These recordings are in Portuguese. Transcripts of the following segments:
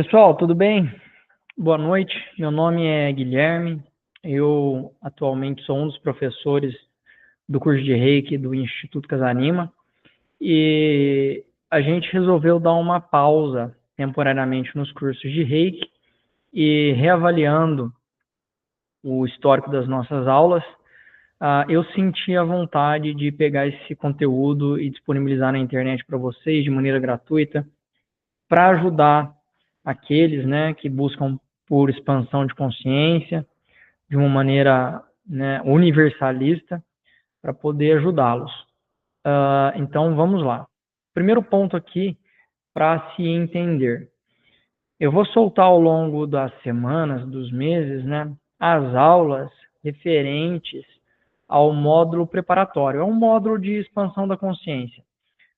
Pessoal, tudo bem? Boa noite. Meu nome é Guilherme. Eu atualmente sou um dos professores do curso de Reiki do Instituto Casanima e a gente resolveu dar uma pausa temporariamente nos cursos de Reiki e reavaliando o histórico das nossas aulas, eu senti a vontade de pegar esse conteúdo e disponibilizar na internet para vocês de maneira gratuita para ajudar aqueles, né, que buscam por expansão de consciência de uma maneira, né, universalista para poder ajudá-los. Então, vamos lá. Primeiro ponto aqui para se entender. Eu vou soltar ao longo das semanas, dos meses, né, as aulas referentes ao módulo preparatório. É um módulo de expansão da consciência.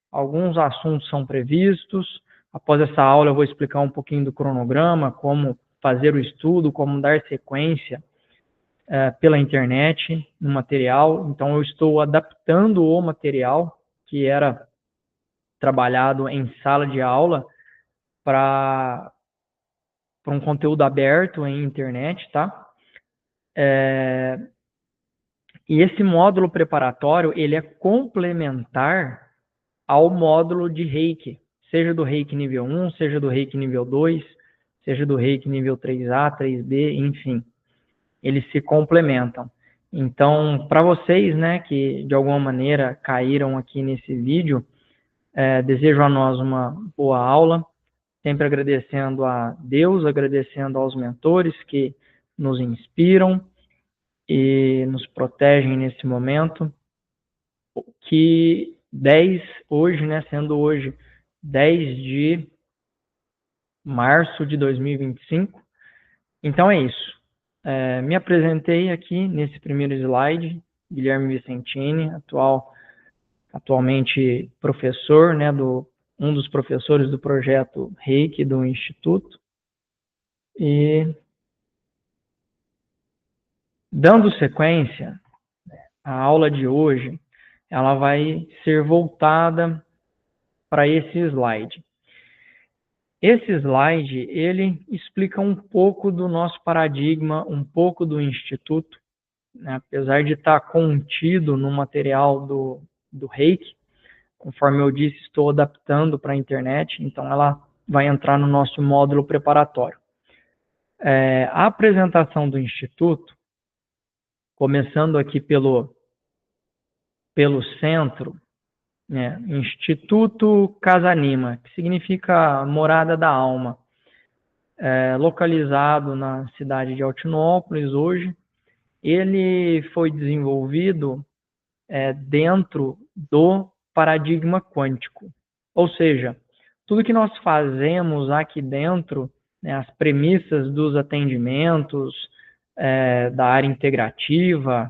Alguns assuntos são previstos. Após essa aula, eu vou explicar um pouquinho do cronograma, como fazer o estudo, como dar sequência pela internet no material. Então, eu estou adaptando o material que era trabalhado em sala de aula para um conteúdo aberto em internet, tá? E esse módulo preparatório, ele é complementar ao módulo de Reiki, seja do Reiki nível 1, seja do Reiki nível 2, seja do Reiki nível 3A, 3B, enfim. Eles se complementam. Então, para vocês, né, que de alguma maneira caíram aqui nesse vídeo, desejo a nós uma boa aula, sempre agradecendo a Deus, agradecendo aos mentores que nos inspiram e nos protegem nesse momento, que 10 hoje, né, sendo hoje 10 de março de 2025. Então é isso. Me apresentei aqui nesse primeiro slide, Guilherme Vicentini, atualmente professor, né, um dos professores do projeto Reiki do Instituto. E dando sequência, a aula de hoje, ela vai ser voltada para esse slide. Esse slide, ele explica um pouco do nosso paradigma, um pouco do Instituto, né? Apesar de estar contido no material do Reiki, conforme eu disse, estou adaptando para a internet, então ela vai entrar no nosso módulo preparatório. A apresentação do Instituto, começando aqui pelo centro, né? Instituto Casanima, que significa morada da alma, localizado na cidade de Altinópolis hoje. Ele foi desenvolvido dentro do paradigma quântico. Ou seja, tudo que nós fazemos aqui dentro, né, as premissas dos atendimentos, da área integrativa,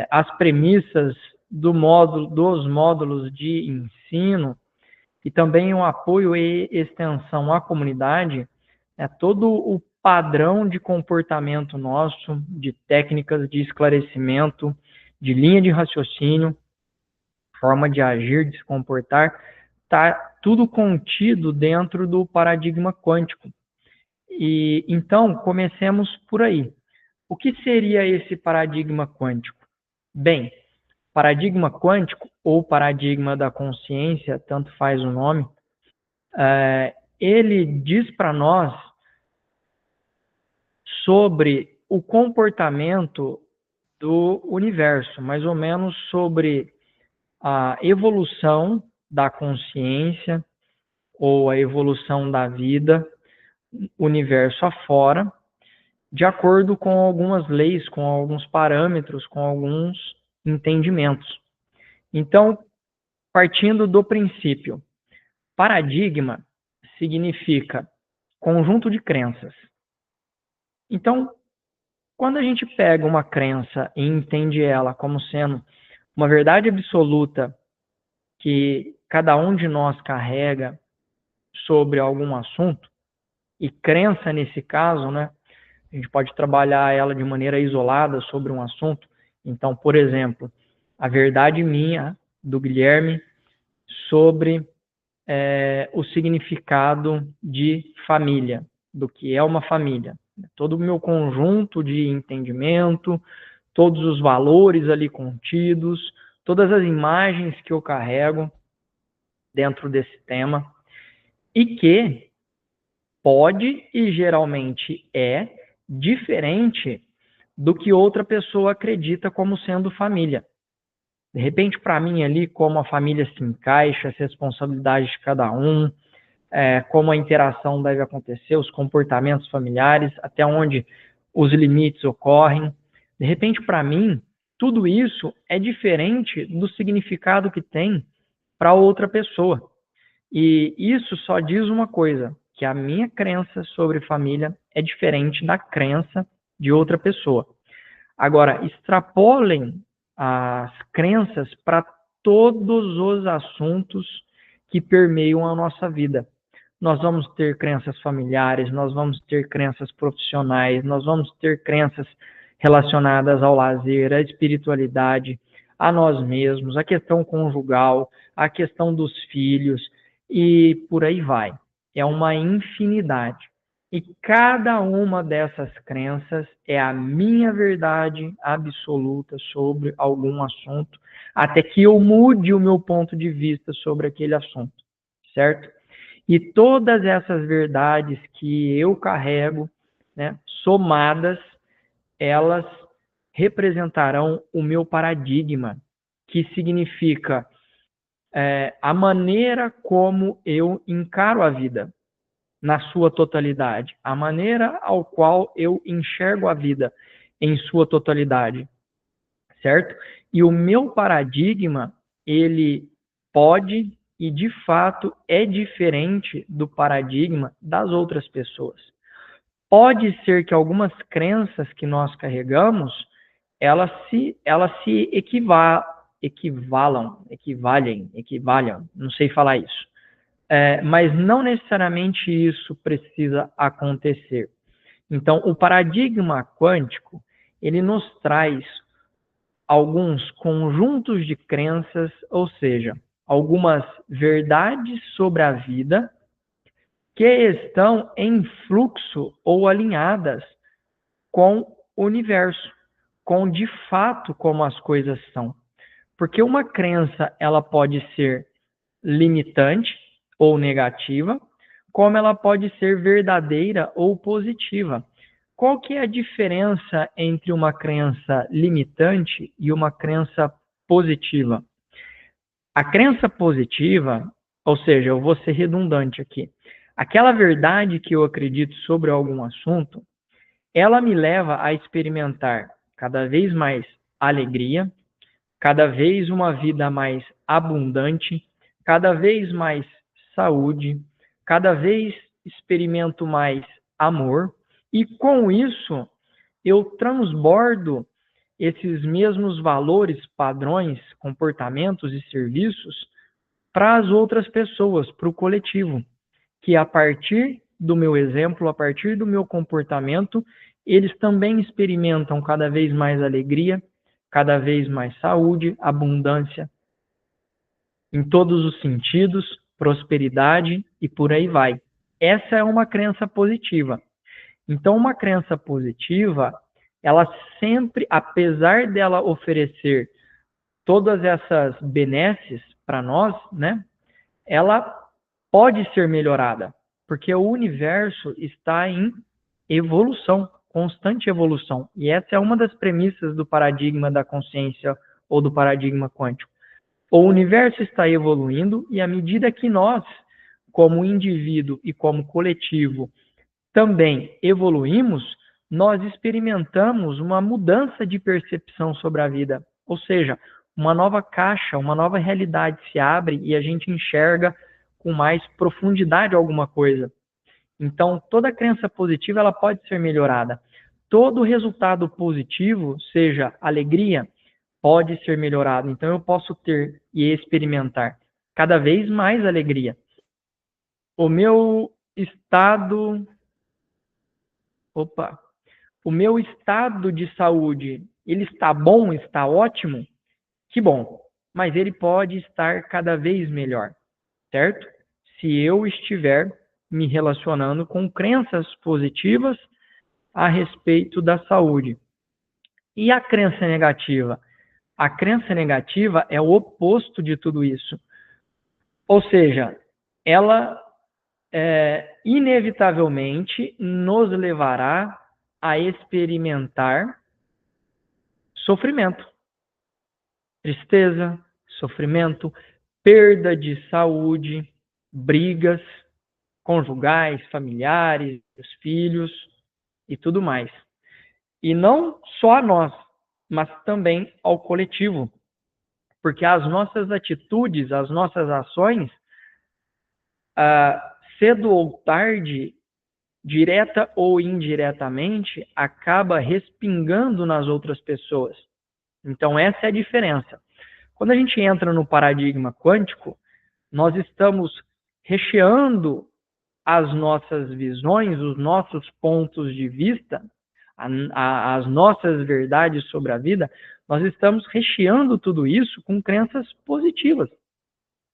as premissas dos módulos de ensino e também o apoio e extensão à comunidade, todo o padrão de comportamento nosso, de técnicas de esclarecimento, de linha de raciocínio, forma de agir, de se comportar, está tudo contido dentro do paradigma quântico. E então, comecemos por aí. O que seria esse paradigma quântico? Bem, paradigma quântico ou paradigma da consciência, tanto faz o nome, ele diz para nós sobre o comportamento do universo, mais ou menos sobre a evolução da consciência ou a evolução da vida, universo afora, de acordo com algumas leis, com alguns parâmetros, com alguns entendimentos. Então, partindo do princípio, paradigma significa conjunto de crenças. Então, quando a gente pega uma crença e entende ela como sendo uma verdade absoluta que cada um de nós carrega sobre algum assunto, e crença nesse caso, né, a gente pode trabalhar ela de maneira isolada sobre um assunto. Então, por exemplo, a verdade minha, do Guilherme, sobre o significado de família, do que é uma família. Todo o meu conjunto de entendimento, todos os valores ali contidos, todas as imagens que eu carrego dentro desse tema, e que pode e geralmente é diferente do que outra pessoa acredita como sendo família. De repente, para mim ali, como a família se encaixa, as responsabilidades de cada um, como a interação deve acontecer, os comportamentos familiares, até onde os limites ocorrem. De repente, para mim, tudo isso é diferente do significado que tem para outra pessoa. E isso só diz uma coisa, que a minha crença sobre família é diferente da crença de outra pessoa. Agora, extrapolem as crenças para todos os assuntos que permeiam a nossa vida. Nós vamos ter crenças familiares, nós vamos ter crenças profissionais, nós vamos ter crenças relacionadas ao lazer, à espiritualidade, a nós mesmos, a questão conjugal, a questão dos filhos e por aí vai. É uma infinidade. E cada uma dessas crenças é a minha verdade absoluta sobre algum assunto, até que eu mude o meu ponto de vista sobre aquele assunto, certo? E todas essas verdades que eu carrego, né, somadas, elas representarão o meu paradigma, que significa a maneira como eu encaro a vida na sua totalidade, a maneira ao qual eu enxergo a vida em sua totalidade, certo? E o meu paradigma, ele pode e de fato é diferente do paradigma das outras pessoas. Pode ser que algumas crenças que nós carregamos, elas se equivalem, não sei falar isso. Mas não necessariamente isso precisa acontecer. Então, o paradigma quântico, ele nos traz alguns conjuntos de crenças, ou seja, algumas verdades sobre a vida que estão em fluxo ou alinhadas com o universo, com de fato como as coisas são. Porque uma crença, ela pode ser limitante ou negativa, como ela pode ser verdadeira ou positiva. Qual que é a diferença entre uma crença limitante e uma crença positiva? A crença positiva, ou seja, eu vou ser redundante aqui, aquela verdade que eu acredito sobre algum assunto, ela me leva a experimentar cada vez mais alegria, cada vez uma vida mais abundante, cada vez mais saúde, cada vez experimento mais amor, e com isso eu transbordo esses mesmos valores, padrões, comportamentos e serviços para as outras pessoas, para o coletivo, que a partir do meu exemplo, a partir do meu comportamento, eles também experimentam cada vez mais alegria, cada vez mais saúde, abundância, em todos os sentidos, prosperidade e por aí vai. Essa é uma crença positiva. Então, uma crença positiva, ela sempre, apesar dela oferecer todas essas benesses para nós, né? Ela pode ser melhorada, porque o universo está em evolução, constante evolução. E essa é uma das premissas do paradigma da consciência ou do paradigma quântico. O universo está evoluindo e à medida que nós, como indivíduo e como coletivo, também evoluímos, nós experimentamos uma mudança de percepção sobre a vida. Ou seja, uma nova caixa, uma nova realidade se abre e a gente enxerga com mais profundidade alguma coisa. Então, toda crença positiva ela pode ser melhorada. Todo resultado positivo, seja alegria, pode ser melhorado. Então, eu posso ter e experimentar cada vez mais alegria. O meu estado, o meu estado de saúde, ele está bom, está ótimo? Que bom. Mas ele pode estar cada vez melhor, certo? se eu estiver me relacionando com crenças positivas a respeito da saúde. E a crença negativa? A crença negativa é o oposto de tudo isso. Ou seja, ela inevitavelmente nos levará a experimentar sofrimento, tristeza, sofrimento, perda de saúde, brigas conjugais, familiares, filhos e tudo mais. E não só a nós, mas também ao coletivo. Porque as nossas atitudes, as nossas ações, cedo ou tarde, direta ou indiretamente, acaba respingando nas outras pessoas. Então, essa é a diferença. Quando a gente entra no paradigma quântico, nós estamos recheando as nossas visões, os nossos pontos de vista, as nossas verdades sobre a vida, nós estamos recheando tudo isso com crenças positivas,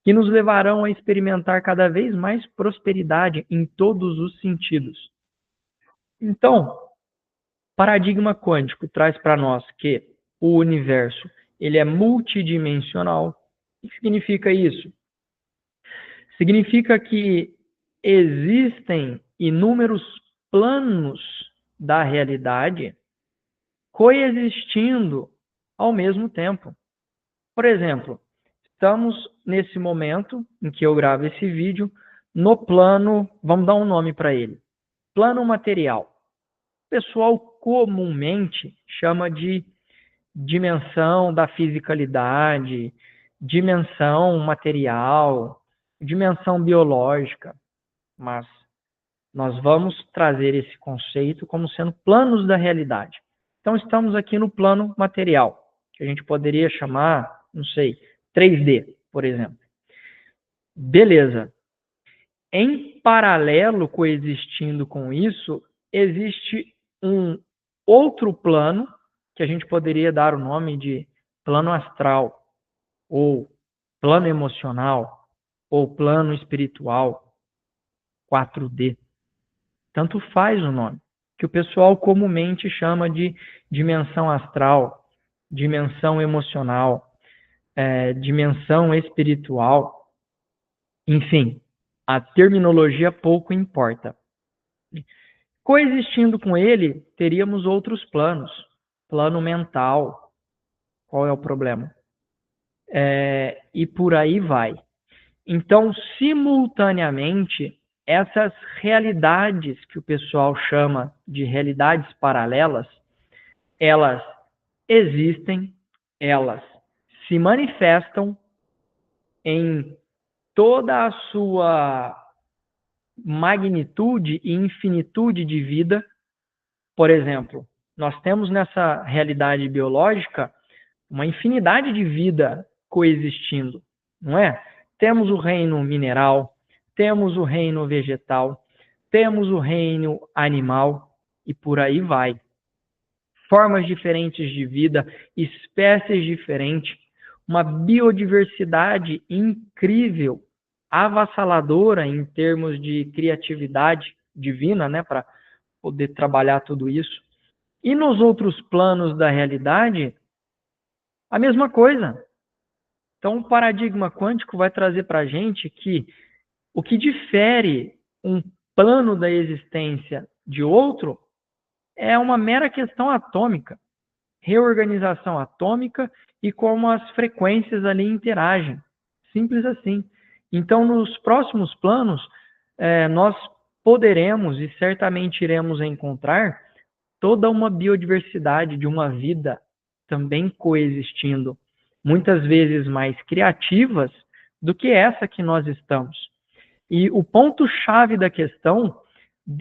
que nos levarão a experimentar cada vez mais prosperidade em todos os sentidos. Então, paradigma quântico traz para nós que o universo ele é multidimensional. O que significa isso? Significa que existem inúmeros planos da realidade coexistindo ao mesmo tempo. Por exemplo, estamos nesse momento em que eu gravo esse vídeo no plano, vamos dar um nome para ele, plano material. O pessoal comumente chama de dimensão da fisicalidade, dimensão material, dimensão biológica, mas nós vamos trazer esse conceito como sendo planos da realidade. Então, estamos aqui no plano material, que a gente poderia chamar, não sei, 3D, por exemplo. Beleza. Em paralelo, coexistindo com isso, existe um outro plano, que a gente poderia dar o nome de plano astral, ou plano emocional, ou plano espiritual, 4D. Tanto faz o nome, que o pessoal comumente chama de dimensão astral, dimensão emocional, dimensão espiritual. Enfim, a terminologia pouco importa. Coexistindo com ele, teríamos outros planos. Plano mental, qual é o problema? E por aí vai. Então, simultaneamente, essas realidades que o pessoal chama de realidades paralelas, elas existem, elas se manifestam em toda a sua magnitude e infinitude de vida. Por exemplo, nós temos nessa realidade biológica uma infinidade de vida coexistindo, não é? Temos o reino mineral, temos o reino vegetal, temos o reino animal e por aí vai. Formas diferentes de vida, espécies diferentes, uma biodiversidade incrível, avassaladora em termos de criatividade divina, né, para poder trabalhar tudo isso. E nos outros planos da realidade, a mesma coisa. Então, o paradigma quântico vai trazer para a gente que o que difere um plano da existência de outro é uma mera questão atômica, reorganização atômica e como as frequências ali interagem. Simples assim. Então, nos próximos planos, nós poderemos e certamente iremos encontrar toda uma biodiversidade de uma vida também coexistindo, muitas vezes mais criativas do que essa que nós estamos. E o ponto-chave da questão,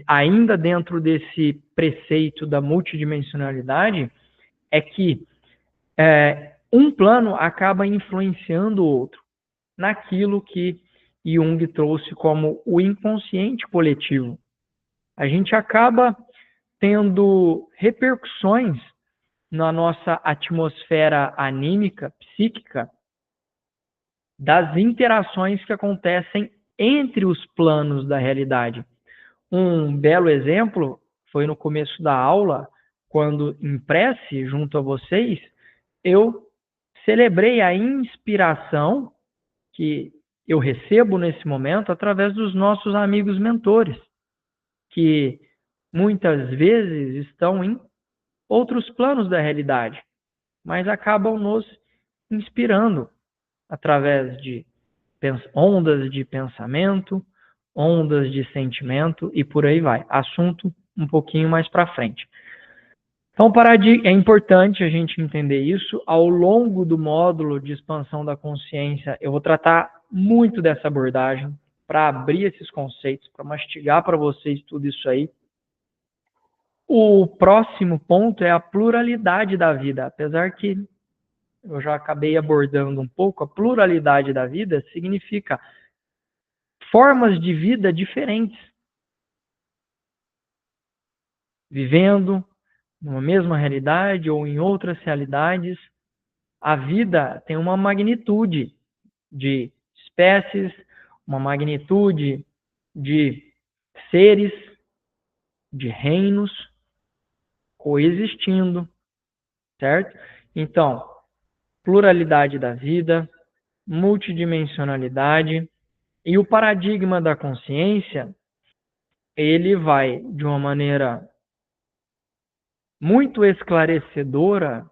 ainda dentro desse preceito da multidimensionalidade, é que um plano acaba influenciando o outro naquilo que Jung trouxe como o inconsciente coletivo. A gente acaba tendo repercussões na nossa atmosfera anímica, psíquica, das interações que acontecem entre os planos da realidade. Um belo exemplo foi no começo da aula, quando em prece, junto a vocês, eu celebrei a inspiração que eu recebo nesse momento através dos nossos amigos mentores, que muitas vezes estão em outros planos da realidade, mas acabam nos inspirando através de ondas de pensamento, ondas de sentimento e por aí vai. Assunto um pouquinho mais para frente. Então, é importante a gente entender isso. Ao longo do módulo de expansão da consciência, eu vou tratar muito dessa abordagem para abrir esses conceitos, para mastigar para vocês tudo isso aí. O próximo ponto é a pluralidade da vida. Apesar que eu já acabei abordando um pouco, a pluralidade da vida significa formas de vida diferentes, vivendo numa mesma realidade ou em outras realidades. A vida tem uma magnitude de espécies, uma magnitude de seres, de reinos coexistindo, certo? Então, pluralidade da vida, multidimensionalidade e o paradigma da consciência, ele vai de uma maneira muito esclarecedora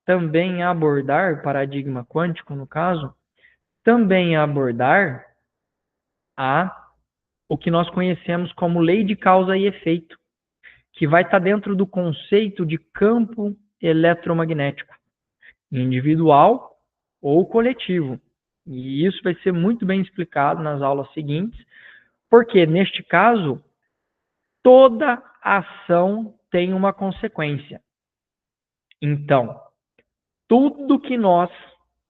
também abordar, paradigma quântico no caso, também abordar o que nós conhecemos como lei de causa e efeito, que vai estar dentro do conceito de campo eletromagnético, individual ou coletivo. E isso vai ser muito bem explicado nas aulas seguintes, porque neste caso, toda ação tem uma consequência. Então, tudo que nós,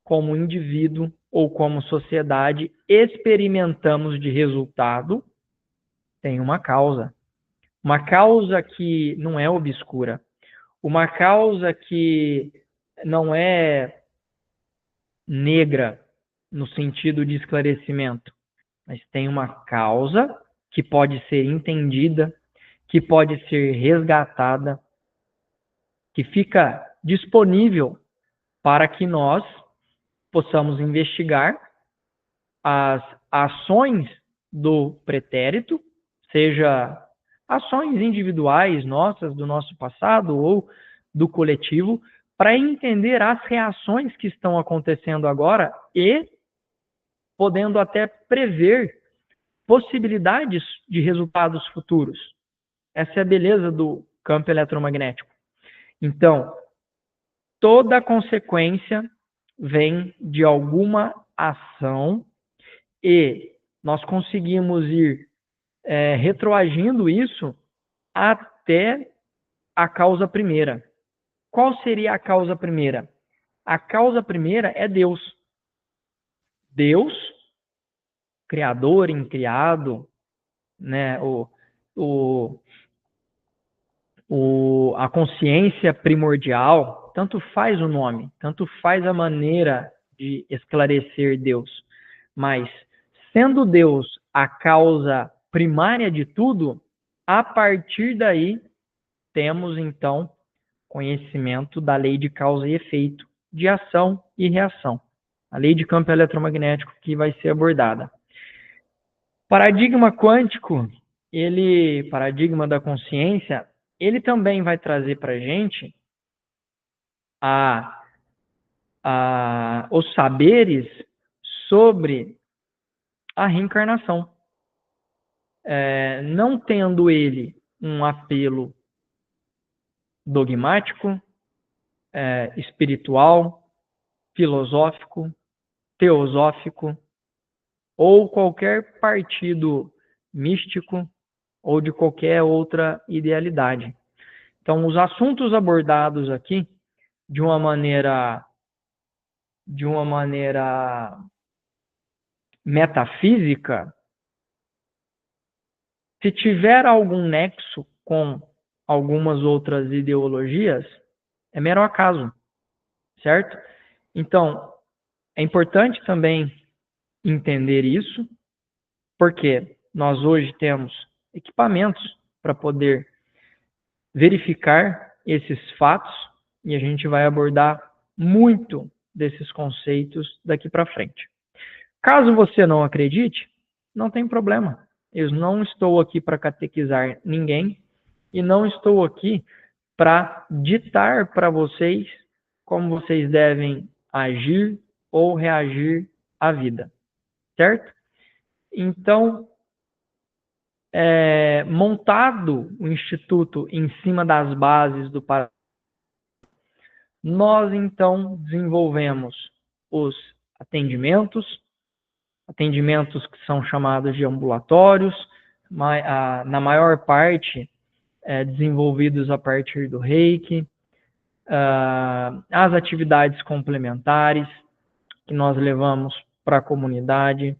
como indivíduo ou como sociedade, experimentamos de resultado tem uma causa. Uma causa que não é obscura. Uma causa que não é negra no sentido de esclarecimento, mas tem uma causa que pode ser entendida, que pode ser resgatada, que fica disponível para que nós possamos investigar as ações do pretérito, seja ações individuais nossas, do nosso passado ou do coletivo, para entender as reações que estão acontecendo agora e podendo até prever possibilidades de resultados futuros. Essa é a beleza do campo eletromagnético. Então, toda consequência vem de alguma ação e nós conseguimos ir retroagindo isso até a causa primeira. Qual seria a causa primeira? A causa primeira é Deus. Deus, criador, incriado, né? A consciência primordial, tanto faz o nome, tanto faz a maneira de esclarecer Deus. Mas, sendo Deus a causa primária de tudo, a partir daí temos, então, conhecimento da lei de causa e efeito, de ação e reação. A lei de campo eletromagnético que vai ser abordada. Paradigma quântico, paradigma da consciência, ele também vai trazer para a gente os saberes sobre a reencarnação. Não tendo ele um apelo dogmático, espiritual, filosófico, teosófico, ou qualquer partido místico, ou de qualquer outra idealidade. Então, os assuntos abordados aqui, de uma maneira metafísica, se tiver algum nexo com algumas outras ideologias, é mero acaso, certo? Então, é importante também entender isso, porque nós hoje temos equipamentos para poder verificar esses fatos e a gente vai abordar muito desses conceitos daqui para frente. Caso você não acredite, não tem problema. Eu não estou aqui para catequizar ninguém e não estou aqui para ditar para vocês como vocês devem agir ou reagir à vida, certo? Então, montado o Instituto em cima das bases do Paraná, nós então desenvolvemos os atendimentos que são chamados de ambulatórios, na maior parte desenvolvidos a partir do Reiki, as atividades complementares que nós levamos para a comunidade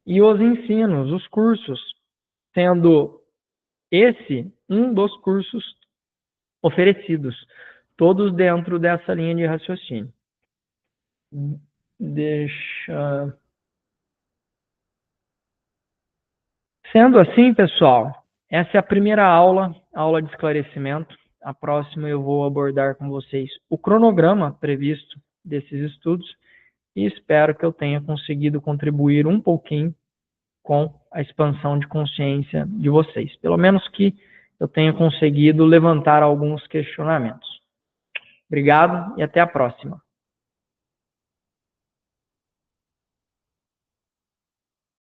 e os ensinos, os cursos, sendo esse um dos cursos oferecidos, todos dentro dessa linha de raciocínio. Sendo assim, pessoal, essa é a primeira aula de esclarecimento. A próxima eu vou abordar com vocês o cronograma previsto desses estudos e espero que eu tenha conseguido contribuir um pouquinho com a expansão de consciência de vocês. Pelo menos que eu tenha conseguido levantar alguns questionamentos. Obrigado e até a próxima.